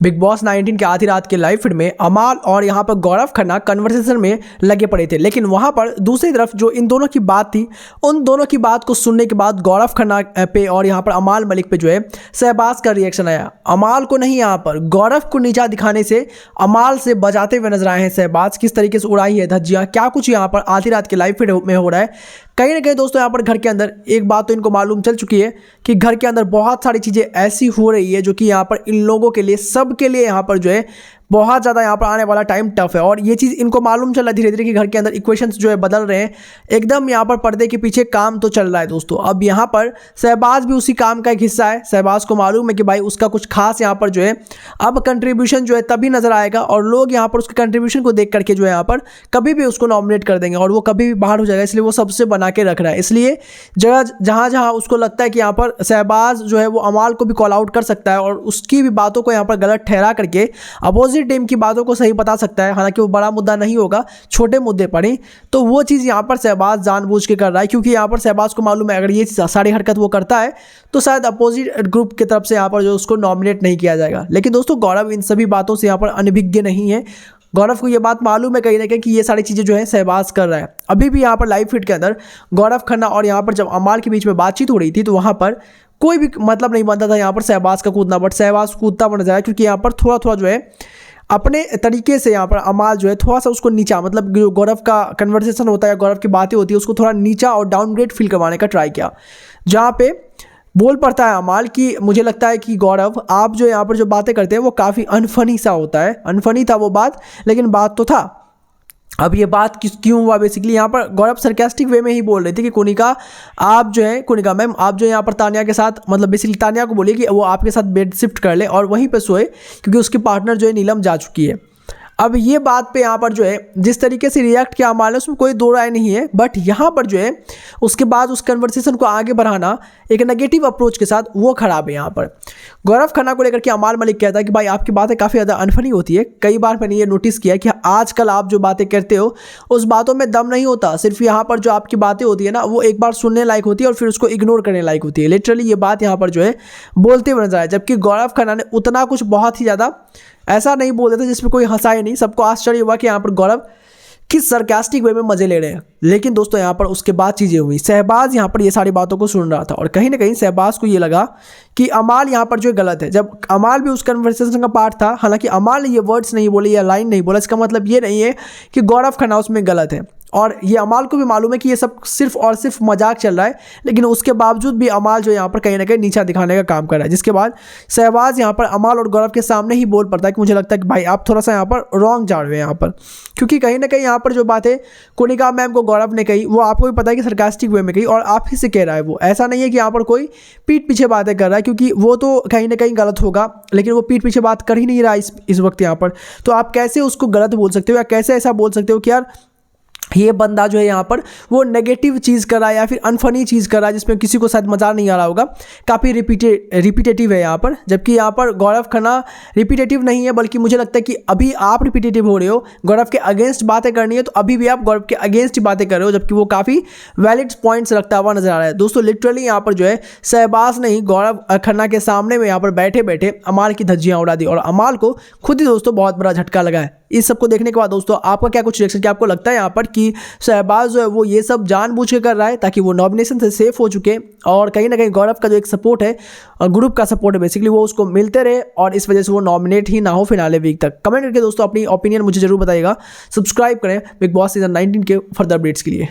Big boss 19 के आधी रात के लाइव फीड में अमाल और यहाँ पर गौरव खन्ना कन्वर्सेशन में लगे पड़े थे, लेकिन वहाँ पर दूसरी तरफ जो इन दोनों की बात थी, उन दोनों की बात को सुनने के बाद गौरव खन्ना पे और यहाँ पर अमाल मलिक पे जो है शहबाज का रिएक्शन आया। अमाल को नहीं, यहाँ पर गौरव को नीचा दिखाने से अमाल से बजाते हुए नजर आए हैं शहबाज। किस तरीके से उड़ाई है धज्जियाँ, क्या कुछ यहाँ पर आधी रात के लाइव फीड में हो रहा है। कहीं ना कहीं दोस्तों यहाँ पर घर के अंदर एक बात तो इनको मालूम चल चुकी है कि घर के अंदर बहुत सारी चीज़ें ऐसी हो रही है जो कि यहाँ पर इन लोगों के लिए, सब के लिए यहाँ पर जो है बहुत ज़्यादा यहाँ पर आने वाला टाइम टफ है। और ये चीज़ इनको मालूम चल रहा है धीरे धीरे कि घर के अंदर इक्वेशंस जो है बदल रहे हैं। एकदम यहाँ पर पर्दे के पीछे काम तो चल रहा है दोस्तों। अब यहाँ पर शहबाज भी उसी काम का एक हिस्सा है। शहबाज को मालूम है कि भाई उसका कुछ खास यहाँ पर जो है अब कंट्रीब्यूशन जो है तभी नजर आएगा और लोग यहाँ पर उसके कंट्रीब्यूशन को देख करके जो है यहाँ पर कभी भी उसको नॉमिनेट कर देंगे और वो कभी भी बाहर हो जाएगा। इसलिए वो सबसे बना के रख रहा है। इसलिए जहाँ जहाँ उसको लगता है कि यहाँ पर शहबाज जो है वो अमाल को भी कॉल आउट कर सकता है और उसकी भी बातों को यहाँ पर गलत ठहरा करके अपोजिट टीम की बातों को सही बता सकता है। हालांकि वो बड़ा मुद्दा नहीं होगा, छोटे मुद्दे पर ही, तो वो चीज़ यहाँ पर शहबाज जानबूझ के कर रहा है क्योंकि यहाँ पर शहबाज को मालूम है अगर ये सारी हरकत वो करता है तो शायद अपोजिट ग्रुप की तरफ से यहाँ पर जो उसको नॉमिनेट नहीं किया जाएगा। लेकिन दोस्तों गौरव इन सभी बातों से यहाँ पर अनभिज्ञ नहीं है। गौरव को ये बात मालूम है कहीं ना कहीं कि ये सारी चीज़ें जो है शहबाज कर रहा है। अभी भी यहाँ पर लाइव फीड के अंदर गौरव खन्ना और यहाँ पर जब अमाल के बीच में बातचीत हो रही थी तो वहाँ पर कोई भी मतलब नहीं बनता था यहाँ पर शहबाज का कूदना, बट शहबाज कूदता बन जाए क्योंकि यहाँ पर थोड़ा थोड़ा जो है अपने तरीके से यहाँ पर अमाल जो है थोड़ा सा उसको नीचा, मतलब जो गौरव का कन्वर्सेशन होता है, गौरव की बातें होती है, उसको थोड़ा नीचा और डाउनग्रेड फील करवाने का ट्राई किया। जहाँ पे बोल पड़ता है अमाल कि मुझे लगता है कि गौरव आप जो यहाँ पर जो बातें करते हैं वो काफ़ी अनफनी सा होता है। अनफनी था वो बात, लेकिन बात तो था। अब ये बात क्यों हुआ, बेसिकली यहाँ पर गौरव सरकास्टिक वे में ही बोल रहे थे कि कुनिका आप जो है, कुनिका मैम आप जो यहाँ पर तानिया के साथ, मतलब बेसिकली तानिया को बोलिए कि वो आपके साथ बेड शिफ्ट कर ले और वहीं पे सोए क्योंकि उसकी पार्टनर जो है नीलम जा चुकी है। अब ये बात पे यहाँ पर जो है जिस तरीके से रिएक्ट किया अमाल ने उसमें कोई दो राय नहीं है, बट यहाँ पर जो है उसके बाद उस कन्वर्सेशन को आगे बढ़ाना एक नेगेटिव अप्रोच के साथ वो खराब है। यहाँ पर गौरव खन्ना को लेकर के अमाल मलिक कहता है कि भाई आपकी बातें काफ़ी ज़्यादा अनफनी होती है। कई बार मैंने ये नोटिस किया कि आजकल आप जो बातें करते हो उस बातों में दम नहीं होता, सिर्फ यहाँ पर जो आपकी बातें होती है ना वो एक बार सुनने लायक होती है और फिर उसको इग्नोर करने लायक होती है। लिटरली ये बात यहाँ पर जो है बोलते हुए नजर आए, जबकि गौरव खन्ना ने उतना कुछ बहुत ही ज़्यादा ऐसा नहीं बोल देता जिसमें कोई हंसा ही नहीं। सबको आश्चर्य हुआ कि यहाँ पर गौरव किस सरकास्टिक वे में मजे ले रहे हैं। लेकिन दोस्तों यहाँ पर उसके बाद चीज़ें हुई। शहबाज यहाँ पर ये सारी बातों को सुन रहा था और कहीं ना कहीं शहबाज को ये लगा कि अमाल यहाँ पर जो गलत है। जब अमाल भी उस कन्वर्सेशन का पार्ट था, हालांकि अमाल ने ये वर्ड्स नहीं बोले या लाइन नहीं बोला, इसका मतलब ये नहीं है कि गौरव खन्ना उसमें गलत है। और ये अमाल को भी मालूम है कि ये सब सिर्फ और सिर्फ मजाक चल रहा है, लेकिन उसके बावजूद भी अमाल जो यहाँ पर कहीं ना कहीं नीचा दिखाने का काम कर रहा है। जिसके बाद शहबाज यहाँ पर अमाल और गौरव के सामने ही बोल पड़ता है कि मुझे लगता है कि भाई आप थोड़ा सा यहाँ पर रॉन्ग जा रहे हैं यहाँ पर, क्योंकि कहीं ना कहीं यहाँ पर जो बातें कुनिका मैम को गौरव ने कही वो आपको भी पता है कि सरकास्टिक वे में कही और आप ही से कह रहा है। वो ऐसा नहीं है कि यहाँ पर कोई पीठ पीछे बातें कर रहा है, क्योंकि वो तो कहीं ना कहीं गलत होगा, लेकिन वो पीठ पीछे बात कर ही नहीं रहा इस वक्त यहाँ पर। तो आप कैसे उसको गलत बोल सकते हो या कैसे ऐसा बोल सकते हो कि यार ये बंदा जो है यहाँ पर वो नेगेटिव चीज़ कर रहा है या फिर अनफनी चीज़ कर रहा है जिसमें किसी को शायद मज़ा नहीं आ रहा होगा, काफ़ी रिपीटेटिव है यहाँ पर। जबकि यहाँ पर गौरव खन्ना रिपीटेटिव नहीं है, बल्कि मुझे लगता है कि अभी आप रिपीटेटिव हो रहे हो। गौरव के अगेंस्ट बातें करनी है तो अभी भी आप गौरव के अगेंस्ट ही बातें कर रहे हो, जबकि वो काफ़ी वैलिड पॉइंट्स रखता हुआ नजर आ रहा है। दोस्तों लिटरली यहाँ पर जो है शहबाज ने ही गौरव खन्ना के सामने में यहाँ पर बैठे बैठे अमाल की धज्जियाँ उड़ा दी और अमाल को खुद ही दोस्तों बहुत बड़ा झटका लगा है। इस सबको देखने के बाद दोस्तों आपका क्या कुछ रिएक्शन, क्या आपको लगता है यहाँ पर कि शहबाज जो है वो ये सब जानबूझ के कर रहा है ताकि वो नॉमिनेशन से सेफ हो चुके और कहीं ना कहीं गौरव का जो एक सपोर्ट है और ग्रुप का सपोर्ट है बेसिकली वो उसको मिलते रहे और इस वजह से वो नॉमिनेट ही ना हो फिनाले वीक तक। कमेंट करके दोस्तों अपनी ओपिनियन मुझे जरूर बताइएगा। सब्सक्राइब करें बिग बॉस सीजन 19 के फर्दर अपडेट्स के लिए।